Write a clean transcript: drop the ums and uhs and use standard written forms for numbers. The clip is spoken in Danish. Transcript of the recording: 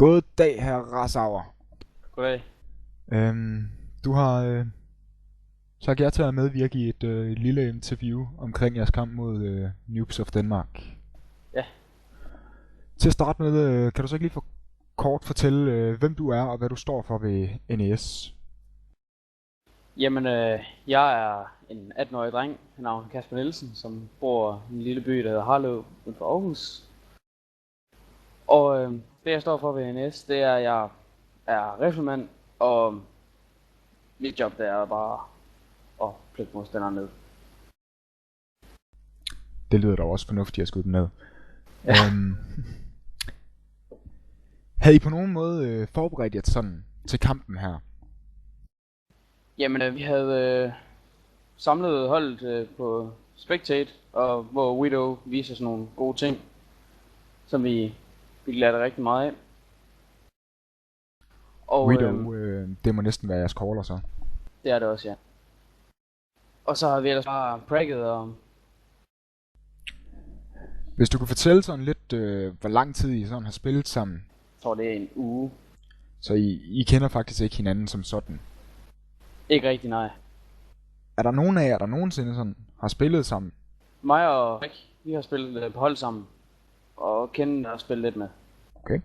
God dag, herr Rassauer. Goddag. Øhm, du har sagt ja til at medvirke i et lille interview omkring jeres kamp mod Noobs of Denmark. Ja, Til at starte med, kan du så ikke lige kort fortælle, hvem du er og hvad du står for ved NES? jamen jeg er en 18-årig dreng, han navn Kasper Nielsen, som bor i en lille by, der hedder Harlev, uden for Aarhus. Og det jeg står for ved NS, det er, at jeg er riffelmand, og mit job det er bare at plukke modstandere ned. Det lyder da også fornuftigt at skyde dem ned. Ja. Havde I på nogen måde forberedt jer sådan til kampen her? Jamen vi havde samlet holdet på Spectate, og hvor Widow viser sådan nogle gode ting, som vi lærte rigtig meget af. Og Widow, det må næsten være jeres caller så. det er det også, ja. Og så har vi ellers bare pragget og Hvis du kunne fortælle sådan lidt, hvor lang tid I sådan har spillet sammen, jeg tror det er en uge. så I kender faktisk ikke hinanden som sådan. Ikke rigtig, nej. Er der nogen af jer, der nogensinde sådan har spillet sammen? Mig og Rick, vi har spillet på hold sammen. Og Ken har spillet lidt med. Okay.